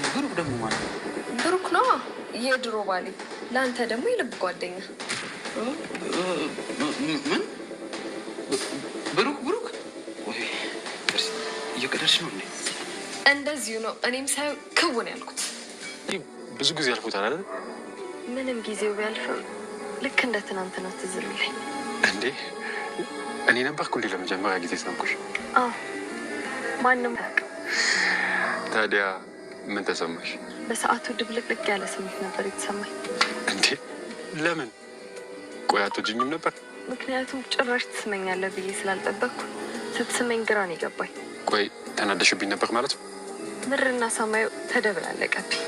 ብሩክ ደግሞ ማለት ነው? ብሩክ ነው የድሮ ባሌ፣ ለአንተ ደግሞ የልብ ጓደኛ። ምን ብሩክ ወይ እየቀደድሽ ነው እንዴ? እንደዚሁ ነው። እኔም ሳይው ክውን ያልኩት ብዙ ጊዜ ያልኩታል አይደል? ምንም ጊዜው ቢያልፍም ልክ እንደ ትናንትና ትዝ የሚለኝ እንዴ። እኔ ነበርኩ እንዴ ለመጀመሪያ ጊዜ ሰምኩሽ? አዎ ማንም ያውቅ። ታዲያ ምን ተሰማሽ? በሰዓቱ ድብልቅልቅ ያለ ስሜት ነበር የተሰማኝ። እንዴ ለምን? ቆይ አትወጂኝም ነበር? ምክንያቱም ጭራሽ ትስመኛለህ ብዬ ስላልጠበቅኩ ስትስመኝ ግራ ነው የገባኝ። ቆይ ተናደሽብኝ ነበር ማለት ነው? ምድርና ሰማዩ ተደብላለቀብኝ።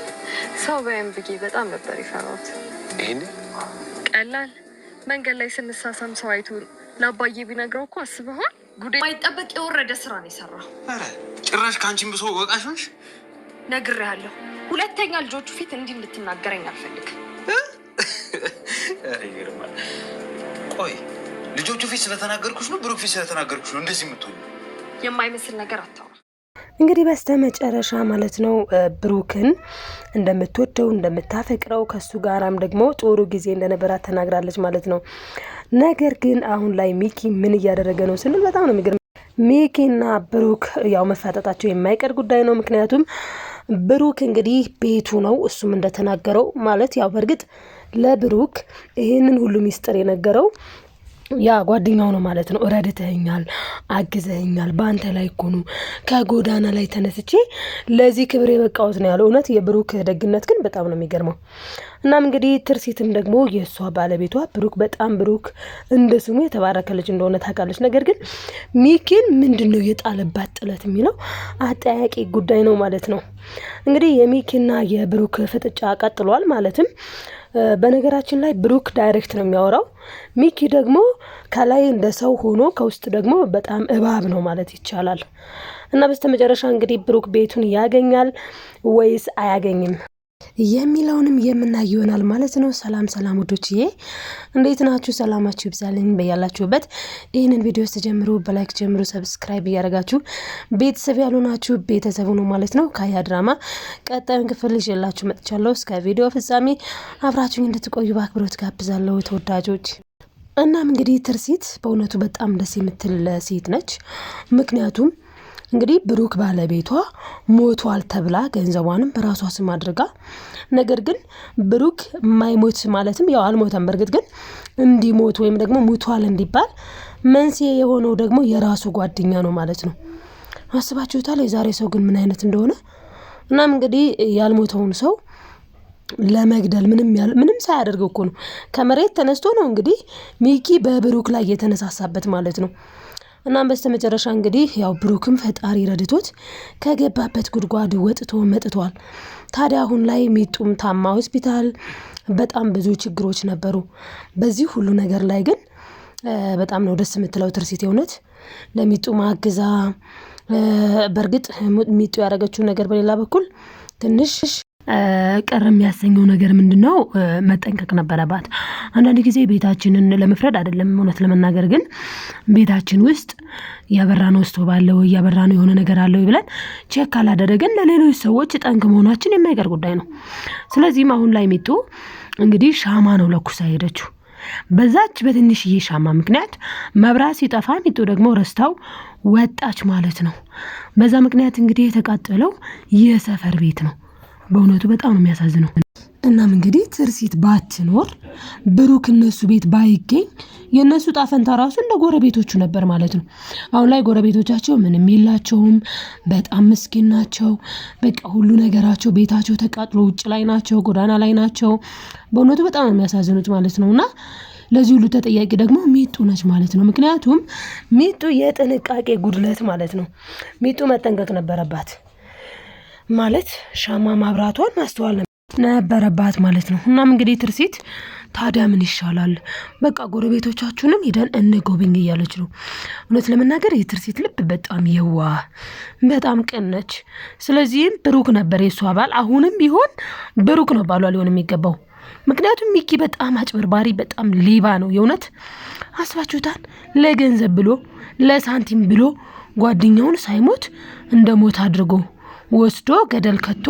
ሰው በይም ብዬ በጣም ነበር የፈራሁት። ይሄኔ ቀላል መንገድ ላይ ስንሳሳም ሰው አይቶ ለአባዬ ቢነግረው እኮ አስበዋል። ጉዳይ ማይጠበቅ የወረደ ስራ ነው የሰራው። ኧረ ጭራሽ ከአንቺም ብሶ ወቃሽ ሆንሽ። ነግሬሃለሁ፣ ሁለተኛ ልጆቹ ፊት እንዲህ እንድትናገረኝ አልፈልግም። ይገርማል። ቆይ ልጆቹ ፊት ስለተናገርኩሽ ነው ብሩክ ፊት ስለተናገርኩሽ ነው እንደዚህ የምትሆኑ? የማይመስል ነገር አታውራ። እንግዲህ በስተመጨረሻ ማለት ነው ብሩክን እንደምትወደው እንደምታፈቅረው ከሱ ጋራም ደግሞ ጥሩ ጊዜ እንደነበራት ተናግራለች ማለት ነው። ነገር ግን አሁን ላይ ሚኪ ምን እያደረገ ነው ስንል በጣም ነው የሚገርም። ሚኪና ብሩክ ያው መፋጠጣቸው የማይቀር ጉዳይ ነው። ምክንያቱም ብሩክ እንግዲህ ቤቱ ነው፣ እሱም እንደተናገረው ማለት ያው በእርግጥ ለብሩክ ይህንን ሁሉ ሚስጥር የነገረው ያ ጓደኛው ነው ማለት ነው። ረድተኛል፣ አግዘኛል፣ በአንተ ላይ እኮ ነው ከጎዳና ላይ ተነስቼ ለዚህ ክብር የበቃሁት ነው ያለው። እውነት የብሩክ ደግነት ግን በጣም ነው የሚገርመው። እናም እንግዲህ ትርሲትም ደግሞ የእሷ ባለቤቷ ብሩክ በጣም ብሩክ እንደ ስሙ የተባረከ ልጅ እንደሆነ ታውቃለች። ነገር ግን ሚኪን ምንድን ነው የጣለባት ጥለት የሚለው አጠያቂ ጉዳይ ነው ማለት ነው። እንግዲህ የሚኪና የብሩክ ፍጥጫ ቀጥሏል። ማለትም በነገራችን ላይ ብሩክ ዳይሬክት ነው የሚያወራው፣ ሚኪ ደግሞ ከላይ እንደ ሰው ሆኖ ከውስጥ ደግሞ በጣም እባብ ነው ማለት ይቻላል። እና በስተመጨረሻ እንግዲህ ብሩክ ቤቱን ያገኛል ወይስ አያገኝም የሚለውንም የምናይ ይሆናል ማለት ነው። ሰላም ውዶችዬ፣ እንዴት ናችሁ? ሰላማችሁ ይብዛልኝ በያላችሁበት። ይህንን ቪዲዮ ስትጀምሩ በላይክ ጀምሩ፣ ሰብስክራይብ እያደረጋችሁ ቤተሰብ ያልሆናችሁ ቤተሰቡ ነው ማለት ነው። ካያ ድራማ ቀጣዩን ክፍል ይዤላችሁ መጥቻለሁ። እስከ ቪዲዮ ፍጻሜ አብራችሁኝ እንድትቆዩ በአክብሮት ጋብዛለሁ ተወዳጆች። እናም እንግዲህ ትርሲት በእውነቱ በጣም ደስ የምትል ሴት ነች። ምክንያቱም እንግዲህ ብሩክ ባለቤቷ ሞቷል ተብላ ገንዘቧንም በራሷ ስም አድርጋ፣ ነገር ግን ብሩክ ማይሞት ማለትም ያው አልሞተም፣ በርግጥ ግን እንዲሞት ወይም ደግሞ ሙቷል እንዲባል መንስኤ የሆነው ደግሞ የራሱ ጓደኛ ነው ማለት ነው። አስባችሁታል የዛሬ ሰው ግን ምን አይነት እንደሆነ? እናም እንግዲህ ያልሞተውን ሰው ለመግደል ምንም ሳያደርገው እኮ ነው ከመሬት ተነስቶ ነው እንግዲህ ሚኪ በብሩክ ላይ የተነሳሳበት ማለት ነው። እናም በስተመጨረሻ እንግዲህ ያው ብሩክም ፈጣሪ ረድቶት ከገባበት ጉድጓድ ወጥቶ መጥቷል። ታዲያ አሁን ላይ ሚጡም ታማ ሆስፒታል በጣም ብዙ ችግሮች ነበሩ። በዚህ ሁሉ ነገር ላይ ግን በጣም ነው ደስ የምትለው ትርሲት የእውነት ለሚጡ ማግዛ። በእርግጥ ሚጡ ያደረገችው ነገር በሌላ በኩል ትንሽ ቀር የሚያሰኘው ነገር ምንድነው? መጠንቀቅ ነበረባት። አንዳንድ ጊዜ ቤታችንን ለመፍረድ አይደለም እውነት ለመናገር ግን ቤታችን ውስጥ ያበራነው ስቶቭ አለ ወይ ያበራነው የሆነ ነገር አለ ወይ ብለን ቼክ ካላደረገን ለሌሎች ሰዎች ጠንቅ መሆናችን የማይቀር ጉዳይ ነው። ስለዚህም አሁን ላይ ሚጡ እንግዲህ ሻማ ነው ለኩሳ ሄደችው። በዛች በትንሽዬ ሻማ ምክንያት መብራት ሲጠፋ ሚጡ ደግሞ ረስታው ወጣች ማለት ነው። በዛ ምክንያት እንግዲህ የተቃጠለው የሰፈር ቤት ነው። በእውነቱ በጣም ነው የሚያሳዝነው። እናም እንግዲህ ትርሲት ባትኖር ብሩክ እነሱ ቤት ባይገኝ የእነሱ ጣፈንታ ራሱ እንደ ጎረቤቶቹ ነበር ማለት ነው። አሁን ላይ ጎረቤቶቻቸው ምንም የላቸውም፣ በጣም ምስኪን ናቸው። በቃ ሁሉ ነገራቸው ቤታቸው ተቃጥሎ ውጭ ላይ ናቸው፣ ጎዳና ላይ ናቸው። በእውነቱ በጣም ነው የሚያሳዝኑት ማለት ነው። እና ለዚህ ሁሉ ተጠያቂ ደግሞ ሚጡ ነች ማለት ነው። ምክንያቱም ሚጡ የጥንቃቄ ጉድለት ማለት ነው። ሚጡ መጠንቀቅ ነበረባት ማለት ሻማ ማብራቷን ማስተዋል ነበረባት ማለት ነው። እናም እንግዲህ ትርሲት ታዲያ ምን ይሻላል በቃ ጎረቤቶቻችሁንም ሄደን እንጎብኝ እያለች ነው። እውነት ለመናገር የትርሲት ልብ በጣም የዋህ በጣም ቅን ነች። ስለዚህም ብሩክ ነበር የሷ ባል። አሁንም ቢሆን ብሩክ ነው ባሏ ሊሆን የሚገባው። ምክንያቱም ሚኪ በጣም አጭበርባሪ በጣም ሌባ ነው። የእውነት አስባችሁታል? ለገንዘብ ብሎ ለሳንቲም ብሎ ጓደኛውን ሳይሞት እንደ ሞት አድርጎ ወስዶ ገደል ከቶ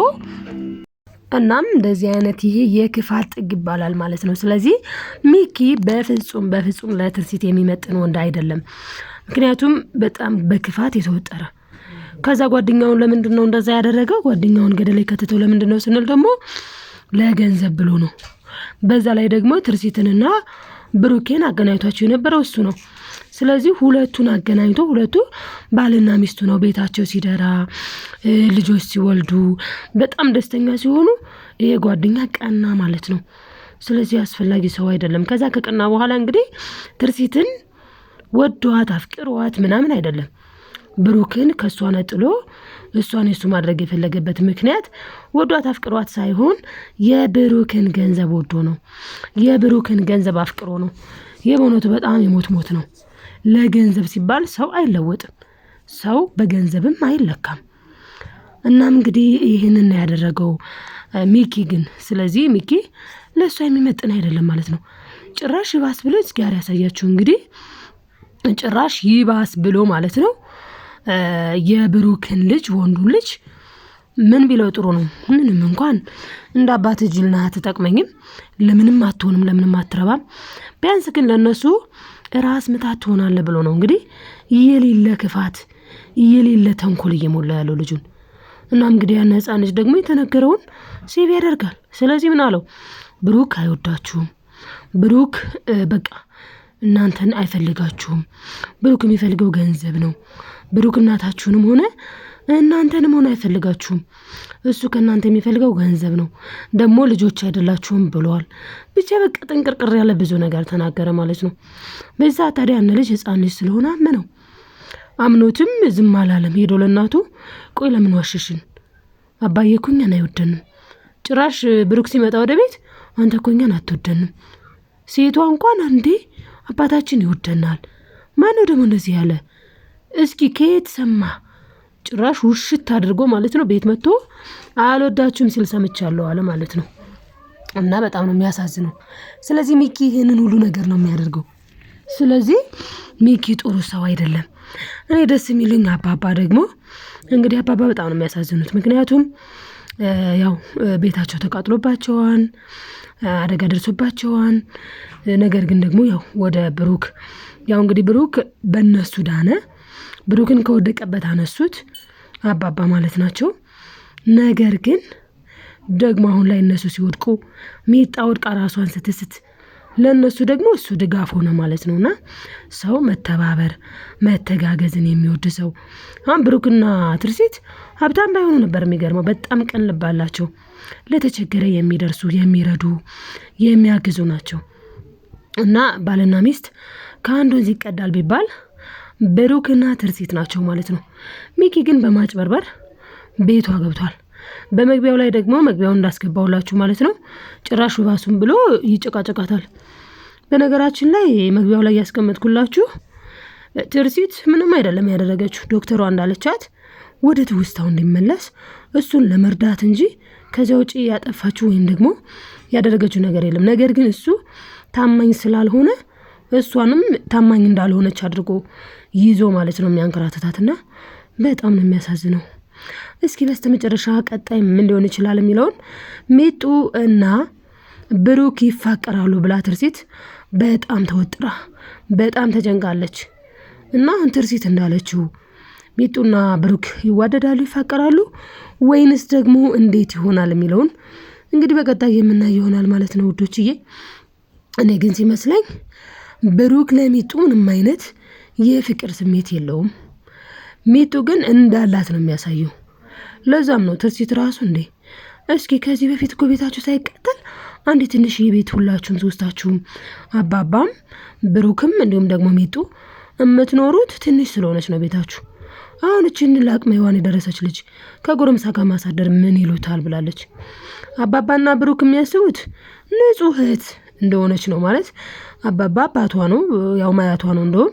እናም እንደዚህ አይነት ይሄ የክፋት ጥግ ይባላል ማለት ነው። ስለዚህ ሚኪ በፍጹም ለትርሲት የሚመጥን ወንድ አይደለም። ምክንያቱም በጣም በክፋት የተወጠረ ከዛ ጓደኛውን ለምንድን ነው እንደዛ ያደረገው? ጓደኛውን ገደል ከተተው ለምንድን ነው ስንል ደግሞ ለገንዘብ ብሎ ነው። በዛ ላይ ደግሞ ትርሲትንና ብሩኬን አገናኝቷቸው የነበረው እሱ ነው። ስለዚህ ሁለቱን አገናኝቶ ሁለቱ ባልና ሚስቱ ነው ቤታቸው ሲደራ ልጆች ሲወልዱ በጣም ደስተኛ ሲሆኑ ይሄ ጓደኛ ቀና ማለት ነው። ስለዚህ አስፈላጊ ሰው አይደለም። ከዛ ከቀና በኋላ እንግዲህ ትርሲትን ወዷት አፍቅሯት ምናምን አይደለም። ብሩክን ከሷ ነጥሎ እሷን የሱ ማድረግ የፈለገበት ምክንያት ወዷት አፍቅሯት ሳይሆን የብሩክን ገንዘብ ወዶ ነው። የብሩክን ገንዘብ አፍቅሮ ነው። የበእውነቱ በጣም የሞት ነው። ለገንዘብ ሲባል ሰው አይለወጥም። ሰው በገንዘብም አይለካም። እናም እንግዲህ ይህንን ያደረገው ሚኪ ግን ስለዚህ ሚኪ ለእሷ የሚመጥን አይደለም ማለት ነው። ጭራሽ ይባስ ብሎ ጋር ያሳያችሁ እንግዲህ ጭራሽ ይባስ ብሎ ማለት ነው የብሩክን ልጅ ወንዱን ልጅ ምን ቢለው ጥሩ ነው? ምንም እንኳን እንደ አባት ጅልና አትጠቅመኝም፣ ለምንም አትሆንም፣ ለምንም አትረባም፣ ቢያንስ ግን ለነሱ ራስ ምታት ትሆናለህ ብሎ ነው እንግዲህ የሌለ ክፋት የሌለ ተንኮል እየሞላ ያለው ልጁን። እናም እንግዲህ ያን ህፃን ልጅ ደግሞ የተነገረውን ሴቭ ያደርጋል። ስለዚህ ምን አለው? ብሩክ አይወዳችሁም፣ ብሩክ በቃ እናንተን አይፈልጋችሁም፣ ብሩክ የሚፈልገው ገንዘብ ነው፣ ብሩክ እናታችሁንም ሆነ እናንተንም ሆነ አይፈልጋችሁም፣ እሱ ከእናንተ የሚፈልገው ገንዘብ ነው፣ ደግሞ ልጆች አይደላችሁም ብለዋል። ብቻ በቃ ጥንቅርቅር ያለ ብዙ ነገር ተናገረ ማለት ነው። በዛ ታዲያ ያን ልጅ ህፃን ልጅ ስለሆነ አመነው። አምኖትም ዝም አላለም። ሄዶ ለእናቱ ቆይ ለምን ዋሸሽን? አባዬ እኮ እኛን አይወደንም። ጭራሽ ብሩክ ሲመጣ ወደ ቤት አንተ እኮ እኛን አትወደንም። ሴቷ እንኳን አንዴ አባታችን ይወደናል። ማነው ደግሞ እንደዚህ ያለ? እስኪ ከየት ሰማ? ጭራሽ ውሽት አድርጎ ማለት ነው ቤት መጥቶ አልወዳችሁም ሲል ሰምቻለሁ አለ ማለት ነው። እና በጣም ነው የሚያሳዝነው። ስለዚህ ሚኪ ይህንን ሁሉ ነገር ነው የሚያደርገው። ስለዚህ ሚኪ ጥሩ ሰው አይደለም። እኔ ደስ የሚልኝ አባባ ደግሞ እንግዲህ አባባ በጣም ነው የሚያሳዝኑት። ምክንያቱም ያው ቤታቸው ተቃጥሎባቸዋል፣ አደጋ ደርሶባቸዋል። ነገር ግን ደግሞ ያው ወደ ብሩክ ያው እንግዲህ ብሩክ በእነሱ ዳነ። ብሩክን ከወደቀበት አነሱት አባባ ማለት ናቸው። ነገር ግን ደግሞ አሁን ላይ እነሱ ሲወድቁ ሚጣ ወድቃ ራሷን ስትስት ለእነሱ ደግሞ እሱ ድጋፍ ሆነ ማለት ነውና ሰው መተባበር መተጋገዝን የሚወድ ሰው አሁን ብሩክና ትርሲት ሀብታም ባይሆኑ ነበር የሚገርመው። በጣም ቀን ልብ አላቸው። ለተቸገረ የሚደርሱ የሚረዱ የሚያግዙ ናቸው። እና ባልና ሚስት ከአንድ ወንዝ ይቀዳል ቢባል ብሩክና ትርሲት ናቸው ማለት ነው። ሚኪ ግን በማጭበርበር ቤቷ ገብቷል። በመግቢያው ላይ ደግሞ መግቢያውን እንዳስገባውላችሁ ማለት ነው ጭራሹ ባሱን ብሎ ይጨቃጨቃታል። በነገራችን ላይ መግቢያው ላይ ያስቀመጥኩላችሁ ትርሲት ምንም አይደለም ያደረገችው። ዶክተሯ እንዳለቻት ወደ ትውስታው እንዲመለስ እሱን ለመርዳት እንጂ ከዚያ ውጪ ያጠፋችው ወይም ደግሞ ያደረገችው ነገር የለም። ነገር ግን እሱ ታማኝ ስላልሆነ እሷንም ታማኝ እንዳልሆነች አድርጎ ይዞ ማለት ነው የሚያንከራተታትና በጣም ነው የሚያሳዝነው። እስኪ በስተመጨረሻ ቀጣይ ምን ሊሆን ይችላል የሚለውን ሚጡ እና ብሩክ ይፋቀራሉ ብላ ትርሲት በጣም ተወጥራ በጣም ተጨንቃለች። እና ትርሲት እንዳለችው ሚጡና ብሩክ ይዋደዳሉ ይፋቀራሉ ወይንስ ደግሞ እንዴት ይሆናል የሚለውን እንግዲህ በቀጣይ የምናይ ይሆናል ማለት ነው ውዶችዬ። እኔ ግን ሲመስለኝ ብሩክ ለሚጡ ምንም አይነት የፍቅር ስሜት የለውም። ሚጡ ግን እንዳላት ነው የሚያሳየው። ለዛም ነው ትርሲት ራሱ እንዴ እስኪ ከዚህ በፊት እኮ ቤታችሁ ሳይቀጠል አንድ ትንሽ የቤት ሁላችሁም ሶስታችሁም አባባም ብሩክም እንዲሁም ደግሞ ሚጡ የምትኖሩት ትንሽ ስለሆነች ነው ቤታችሁ። አሁን እቺን ለአቅመ ሔዋን የደረሰች ልጅ ከጎረምሳ ጋር ማሳደር ምን ይሉታል ብላለች። አባባና ብሩክ የሚያስቡት ንጹህ እህት እንደሆነች ነው ማለት አባባ አባቷ ነው ያው ማያቷ ነው። እንደውም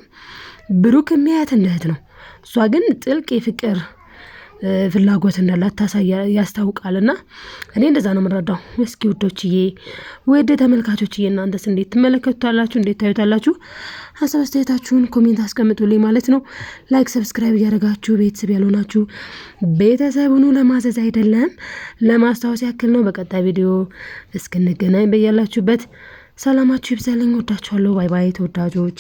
ብሩክ የሚያያት እንደ እህት ነው። እሷ ግን ጥልቅ የፍቅር ፍላጎት እንዳላት ያስታውቃልና እኔ እንደዛ ነው የምረዳው። እስኪ ውዶችዬ፣ ወደ ተመልካቾችዬ እናንተስ እንዴት ትመለከቱታላችሁ? እንዴት ታዩታላችሁ? ሀሳብ አስተያየታችሁን ኮሜንት አስቀምጡልኝ ማለት ነው። ላይክ ሰብስክራይብ እያደረጋችሁ ቤተሰብ ያልሆናችሁ ቤተሰብ ሁኑ። ለማዘዝ አይደለም ለማስታወስ ያክል ነው። በቀጣይ ቪዲዮ እስክንገናኝ በያላችሁበት ሰላማችሁ ይብዛልኝ። ወዳችኋለሁ። ባይ ባይ ተወዳጆች።